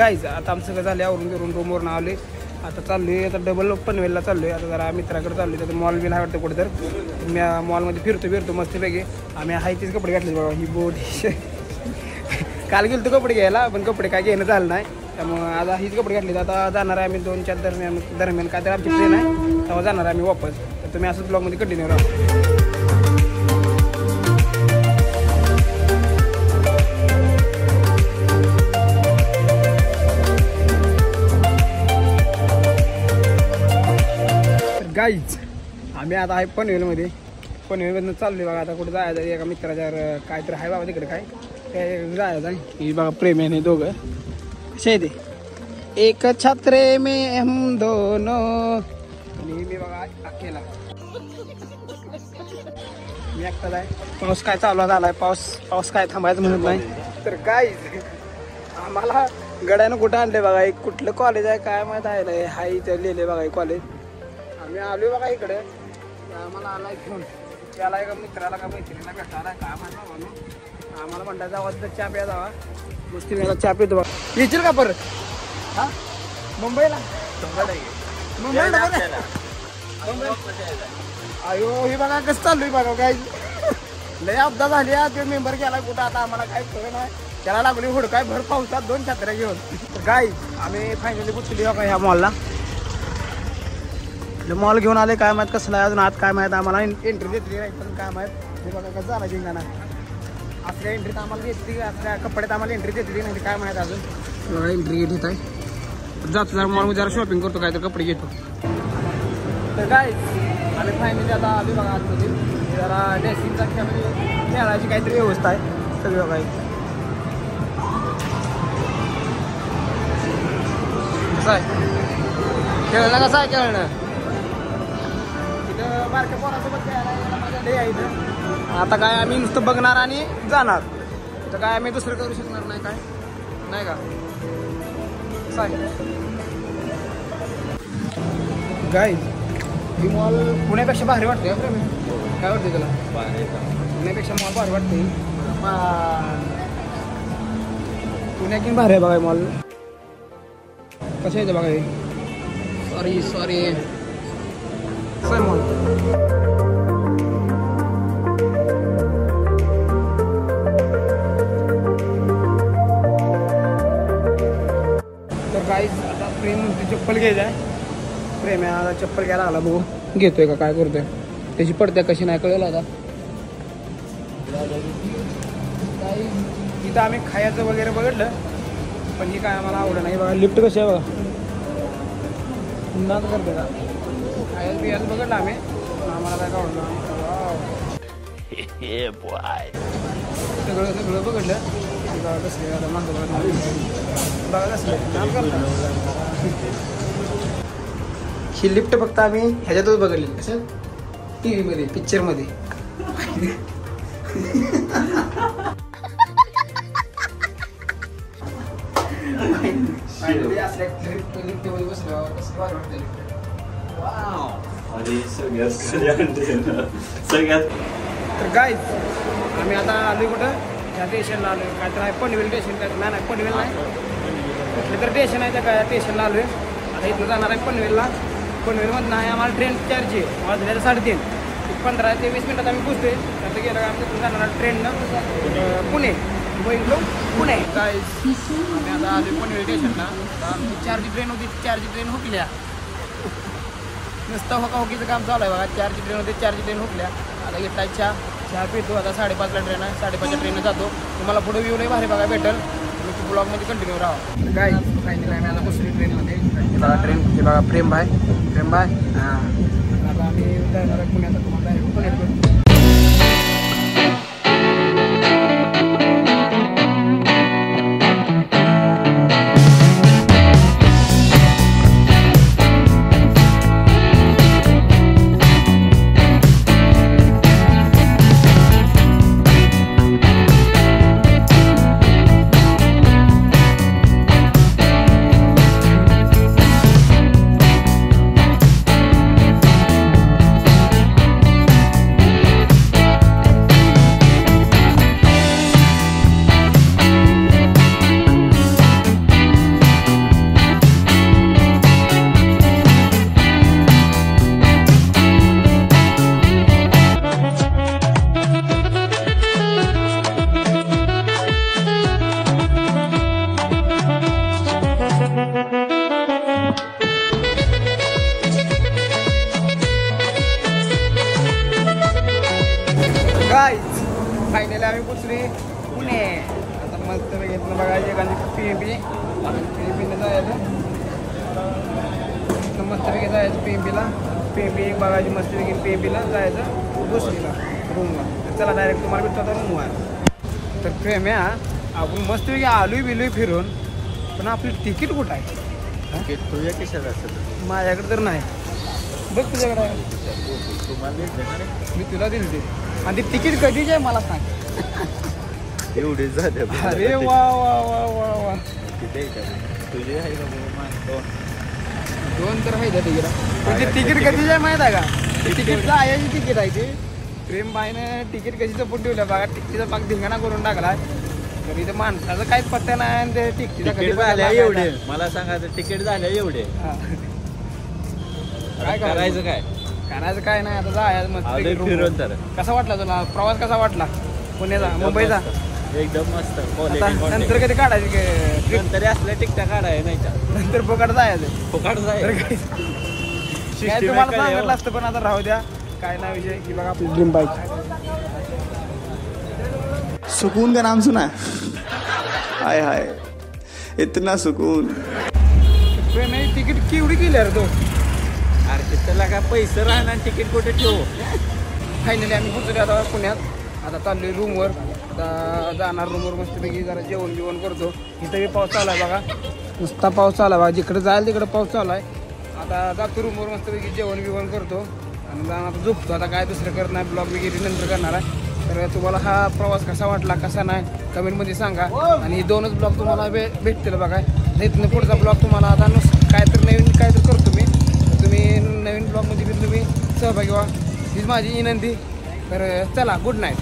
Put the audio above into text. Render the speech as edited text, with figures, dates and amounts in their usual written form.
Guys आता आमचं सगळं झालं आवरून बिरून रूमवरून आले. आता चाललोय आता डबल पनवेलला चाललोय. आता जरा मित्राकडे चाललोय. तर मॉल बिल आहे वाटतं कुठं तर मी मॉलमध्ये फिरतो मस्तपैकी. आम्ही हाय तेच कपडे घातले बाबा. ही बोट काल गेलो तो कपडे घ्यायला पण कपडे काय घेणं झालं नाही. त्यामुळं आता हीच कपडे घातले. आता जाणार आहे आम्ही 2-4 दरम्यान काय तर आमची ट्रेन आहे तेव्हा जाणार आहे आम्ही वापस. तर तुम्ही असंच ब्लॉगमध्ये कंटिन्यू राहा. गाईज आम्ही आता आहे पनवेलमधून चाललोय बघा. आता कुठं जायचं एका मित्राच्या काय तर आहे बाबा तिकडे काय ते जायचं आहे. ही बघा प्रेम आहे दोघं कसे ते एक छत्रे में हम दोनों. आणि मी बघा अकेला मी एकटाच आहे. पाऊस काय चालू झालाय. पाऊस काय थांबायचं म्हणत नाही. तर गाईज आम्हाला गड्यानं कुठं आणले बघा. एक कुठलं कॉलेज आहे काय माहीत आहे. हाय इथं लिहिले बघा कॉलेज. आम्ही आलो बघा इकडे. आम्हाला आलाय घेऊन त्याला एका मित्राला का मैत्रिणीला भेटायला काय माहिती म्हणून आम्हाला म्हणतात जावा तिथं चहा प्या जावा. मस्ती मला चहा पितो बघा. येशील का परत हा मुंबईला अयो हे बघा कसं चालू आहे बघा. काय लय अपघात झाली ते मेंबर गेला कुठं आता आम्हाला काय कळलं नाही. त्याला लागली हुडकाय भर पावसात 2 छत्र्या घेऊन. तर काय आम्ही फायनली पोचली बघा ह्या मॉलला. मॉल घेऊन आले काय माहीत कसं आहे अजून आत काय माहीत. आम्हाला एंट्री देतली नाही पण काय माहीत. हे बघा कसं झाला जिंगाणा. आपल्या एंट्रीत आम्हाला घेतली आपल्या कपड्यात आम्हाला एंट्री देतली नाही काय माहीत अजून. बघा एंट्री घेत आहे. जातो जरा मॉलमध्ये जरा शॉपिंग करतो काय तर कपडे घेतो. तर काय आम्ही फायनली आता आलो बघा आतमध्ये. जरा ड्रेसिंगचा खेळायची काहीतरी व्यवस्था आहे सगळी बघा. कसं आहे खेळणं कसं आहे खेळणं तिथं बारक्या पोरासोबत खेळायला माझ्या लय आहे इथं. आता काय आम्ही नुसतं बघणार आणि जाणार. तर काय आम्ही दुसरं करू शकणार नाही काय नाही का. कसं आहे गाईज ही मॉल पुण्यापेक्षा भारी वाटते काय वाटते तुला. पुण्यापेक्षा मॉल भारी वाटते. पुण्यातून भारी आहे बघा मॉल. कसं येतं बघा. Sorry sir mall. तर गाईज आता प्रेम चप्पल घ्यायचं आहे. प्रेम आहे आता चप्पल घ्यायला लागला बघू घेतोय का काय करतोय त्याची पडते कशी नाही कळलं आता. इथं आम्ही खायचं वगैरे बघितलं पण ही काय आम्हाला आवडलं नाही बघा. लिफ्ट कशी आहे बघा नाच करते का खायचं बियाचं बघितलं आम्ही आम्हाला काय आवडलं. सगळं बघितलं बघा कसले आता मागं बघा कसले नाच करतात. ही लिफ्ट फक्त आम्ही ह्याच्यातच बघितली कसं टी व्हीमध्ये पिक्चरमध्ये. तर गाईज आम्ही आता आलोय कुठं त्या स्टेशनला आलोय. काय तर आहे पनवेल स्टेशन काय नाही पनवेल नाही कुठलं तर स्टेशन आहे त्या काय स्टेशनला आलोय. आता इथं जाणार आहे पनवेलला. पनवेलमधनं आहे आम्हाला ट्रेन चार्ज आहे वाजल्या 3:30. 15 ते 20 मिनिटात आम्ही पोचतोय. आता गेलं का आमच्या जाणार ट्रेननं पुणे पुणे. गाईज आम्ही आता आलो पनवेल स्टेशनला. आमची 4ची ट्रेन होती 4ची ट्रेन हुकल्या. नुसतं होकीचं काम चालू आहे बघा. 4ची ट्रेन होती 4ची ट्रेन हुकल्या. आता येता चहा पितो. आता 5:30ला ट्रेन आहे 5:30च्या ट्रेननं जातो. तुम्हाला पुढे व्ह्यू नाही भारी बघा भेटेल. तुम्ही ब्लॉगमध्ये कंटिन्यू राहा. गाईज फायनली आम्ही आता बसली ट्रेनमध्ये. बघा ट्रेन ते बघा प्रेम भाय हां आता आम्ही जाणार आहे पुण्यात. तुम्हाला पुण्यात मस्त घेतलं बघायची एखादी PMP जायचं मस्तपैकी जायचं PMP बघायची मस्तपैकी PMPला जायचं दुसरीला रूमला. तर चला डायरेक्ट तुम्हाला भेटतो आता रूमवर. तर प्रेम आहे आपण मस्तपैकी आलोय बिलोय फिरून, पण आपली तिकीट कुठं आहे? तिकीट तुझ्या कशाला असेल? माझ्याकडे तर नाही. बघ तुझ्याकडे आहे. तुम्हाला मी तुला दिली ते. आणि ती तिकीट कधीची आहे मला सांग. एवढे झाले. अरे वा वा वा वा वा. किती तुझे आहे का? दोन तर आहे त्या तिकीट. तुझी तिकीट कधीची आहे माहीत आहे का? तिकीटचं आयाची तिकीट आहे ती. प्रेम बाईनं तिकीट कशी जपून ठेवलं बघा. तिकीटचा पाक धिंगाणा करून टाकला. तर इथं माणसाचं काहीच पत्ता नाही आणि ते तिकीट झाल्या एवढे. मला सांगा तिकीट झाल्या एवढे. काय करायचं काय? करायचं काय नाही आता जायचं मस्त फिरून. तर कसा वाटला तुला प्रवास? कसा वाटला पुण्याचा मुंबईचा? एकदम मस्त. नंतर कधी काढायची तरी असल्या टिकटा काढाय नाही. नंतर फुकट जायचं. फुकट काय तुम्हाला सांगितलं असतं पण आता राहू द्या. काय नाही विषय की बघा आपली ड्रीम बाईक. सुकून का नाम सुना है? हाय हाय इतना सुकून. तिकीट केवढी केली रे तो? अरे त्याला काय पैसे राहणार तिकीट कुठे ठेवू? फायनली आम्ही पोचलो आता पुण्यात. आता चाललोय रूमवर. आता जाणार रूमवर मस्तपैकी जरा जेवण बिवण करतो. इथं बी पाऊस चालू आहे बघा. नुसता पाऊस चालू आहे बघा. जिकडे जायला तिकडे पाऊस चालू आहे. आता जातो रूमवर मस्तपैकी जेवण बिवण करतो आणि जाऊन आता झोपतो. आता काय दुसरं करत नाही. ब्लॉग वगैरे नंतर करणार आहे. तर तुम्हाला हा प्रवास कसा वाटला कसा नाही कमेंटमध्ये सांगा. आणि हे दोनच ब्लॉग तुम्हाला भेटतील बघा. इथनं पुढचा ब्लॉग तुम्हाला आता काय तर नवीन काय तर करतो मी. तुम्ही नवीन ब्लॉगमध्ये तुम्ही सहभागी व्हा हीच माझी विनंती. तर चला गुड नाईट.